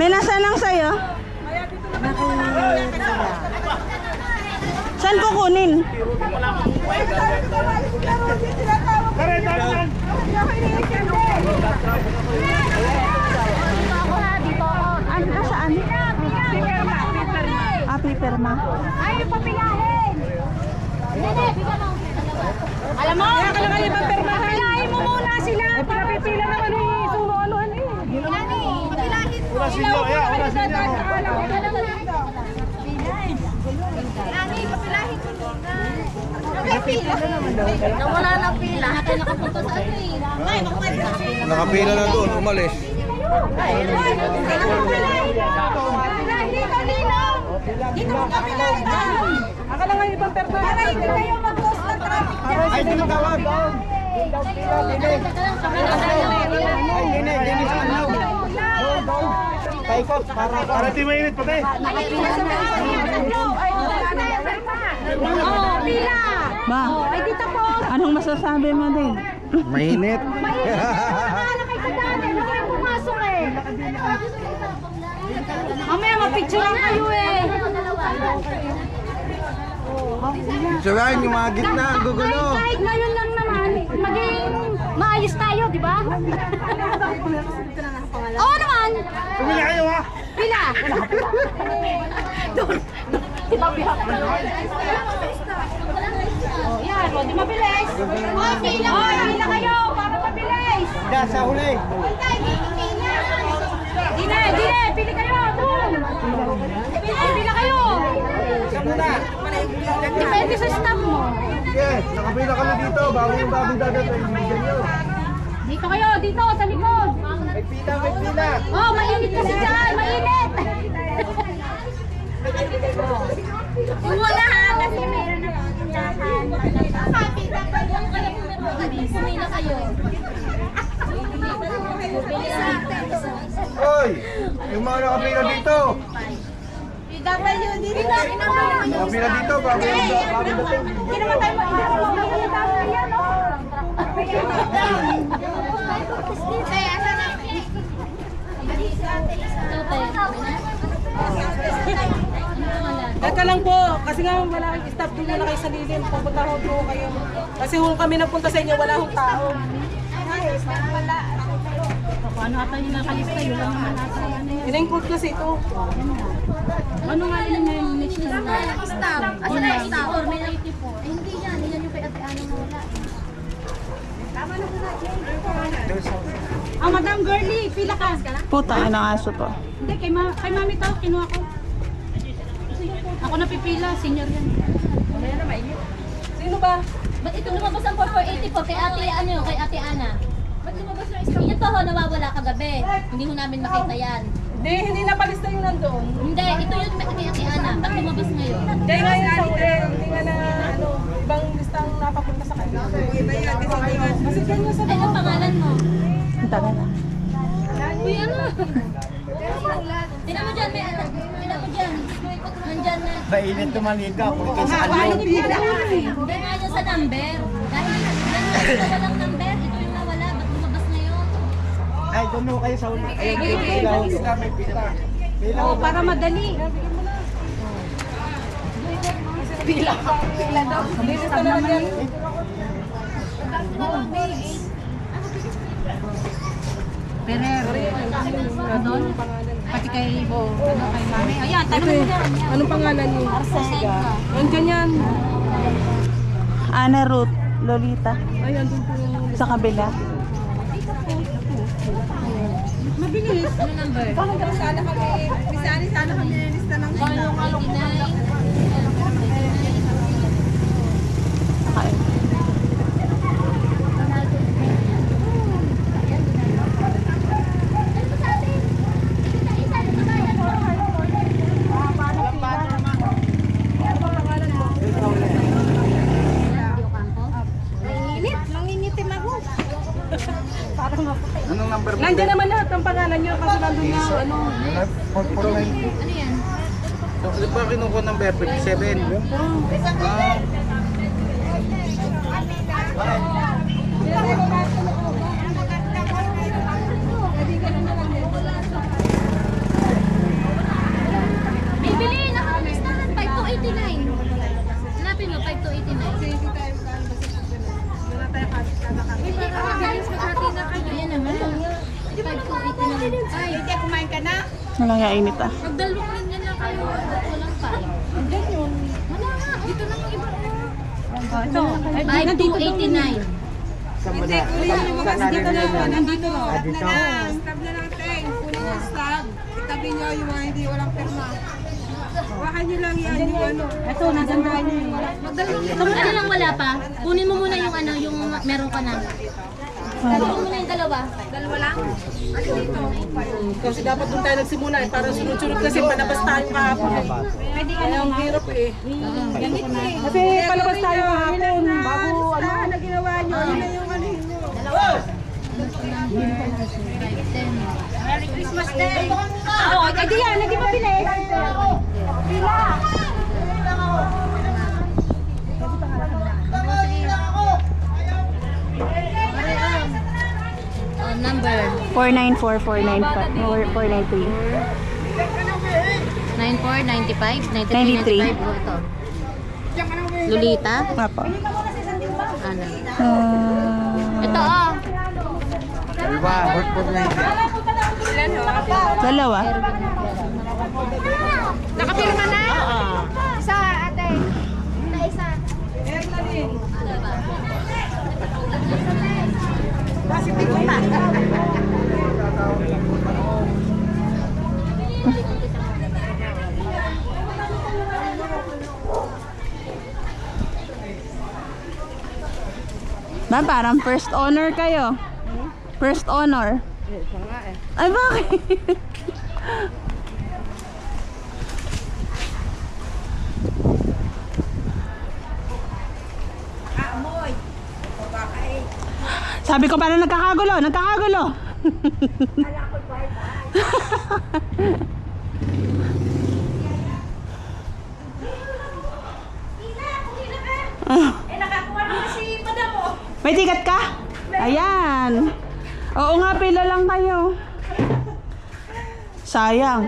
May nasa lang sa'yo? Saan ko kunin? Ano saan? Piperma. Ay, papilahin! Nene, bigyan mo. Alam mo? Kaya ka lang kayo papermahan. Papilahin mo muna sila. Ay, pinapipila naman eh. Suno ano-ano eh. Papilahin mo. Wala sila. Wala sila. Pilahin, papilahin mo muna. Nakapila naman daw. Nawala na pila. Natin nakapunta sa ano eh. Nakapila na doon, umalis. Dito mo kapilahin na. Akala nga ibang perma. Para hindi kayo mag-post ng traffic dyan. Ay, di magawag. Ay, dini sa anlaw. Paikot, para di mainit pati. Oh, pila. Ma, Ay, dito po. anong masasabi mo din? Mainit. Nakakala kay kadali. Ano kayo pumasok eh? Mamaya mapicture lang kayo eh. Surahin yung mga gitna, gugulo. Kahit ngayon lang naman, maging maayos tayo, di ba? Oo naman. Pumili kayo ha. Pila. Doon. Tinabihan ko. Oh, yan. O, di mabilis. Oh, pila. Oh, pila kayo para mabilis. Diyan, sa huli. Dine, pili kayo. Doon. Pila kayo. Depende sa staff mo. Yes, nakapila ka na dito. Bago yung bagong dadating. Bigyan nyo. Dito kayo, dito, sa likod. May pila, may pila. Oh, mainit kasi dyan, mainit. Wala ha, kasi meron na pindahan. Pumila kayo. Hoy, yung mga nakapila dito. PW dito. Nakapila dito, bago yung bagong dating. Hindi naman tayo mag-PW yan, no? Kaya, asan na? Teka lang po, kasi nga malaking staff doon na kayo sa lilim. Pupunta ho po kayo. Kasi kung kami nagpunta sa inyo, wala hong tao. Paano ata yung nakalista yun lang naman ata yan eh. In-include kasi ito. Ano nga rin yung next na staff? Asa na yung staff? May 84. Eh hindi yan, yan yung kay Ate Ana na wala. Tama na po na, Jane. Madam Girlie, pila ka. Puta, ang aso to. Hindi, kay mami tao, kinuha ko. Ako napipila, senior yan. Sino ba? Ba't ito lumabas ang 4484 kay Ate kay Ate Ana? Ba't lumabas yung stock? Ito ho, nawawala kagabi. Hindi ho namin makita yan. Hindi napalista yung nandoon. Hindi, ito yun kay Ate Ana. Ba't lumabas ngayon? Hindi nga yung hindi nga na ibang listang napapunta sa kanila. Iba yan, kasi ganyan sa Ay, ang pangalan mo? Ang taga na. Uy, ano? Tinan mo dyan, tinan mo dyan. Nandyan na. Mainit tumalika, pulitin sa Hindi nga yan sa number. Dahil yan yung walang number. Ito yung nawala. Ba't lumabas ngayon? Ay, doon ho kayo sa huli. Ayun, may pila. May pila. Pila. Oh, para madali. Pila daw. Lista na lang yan. Perer. Doon? Pati kay kay mami. Ayan, tanong mo dyan. Anong pangalan niyo? Arsenio. Nandiyan yan. Ana Ruth, Lolita. Ay, andun po yung... Sa kabila. Mabilis. Ano number? Sana kami lista ng Kain. Anong number mo? Nandiyan naman lahat ng pangalan niyo kasi nandun nga ano. 449. Ano yan? Di ba kinuha number 57? Ayan naman. 5,280 naman. Ay, Hindi, kumain ka na? Wala nga init ah. magdalawang linya lang kayo. Walang pa. Andyan yun. Wala nga. Dito lang yung iba. Ito. 5,289. Saan mo Hindi, na? kuya, lumabas Saan dito na. yan? Nandito. Ah, dito? Stab na lang, Teng. Kunin yung stab. Itabi nyo yung mga hindi walang pirma. Hawakan nyo lang yan, yung ano. Ito, nasandaan nyo yung Ano lang wala pa? Kunin mo muna yung ano, yung meron ka na. Kunin mo muna yung dalawa. Dalawa lang? Ano dito? Kasi dapat doon tayo nagsimula eh, para sunod-sunod kasi palabas tayo kahapon eh. Pwede ka Kaya ang hirap eh. Ganit na eh. Kasi palabas tayo kahapon, bago ano. Na ginawa nyo, yun na yung ano nyo. Merry Christmas Day! Oo, hindi yan, hindi pa bilis. Pila. Number 494, 495, 493. 94, 95, 93. 93, 95. Oh, ito. Lolita? Apo. Ano? Ah, Ito oh. Dalawa, work for 90. dalawa. Nakapirma na? Isa, ate. Isa. Ma'am, parang first honor kayo. First honor. Ay, bakit? Sabi ko parang nagkakagulo, nagkakagulo. May ticket ka? Ayan. Oo nga, pila lang kayo. Sayang.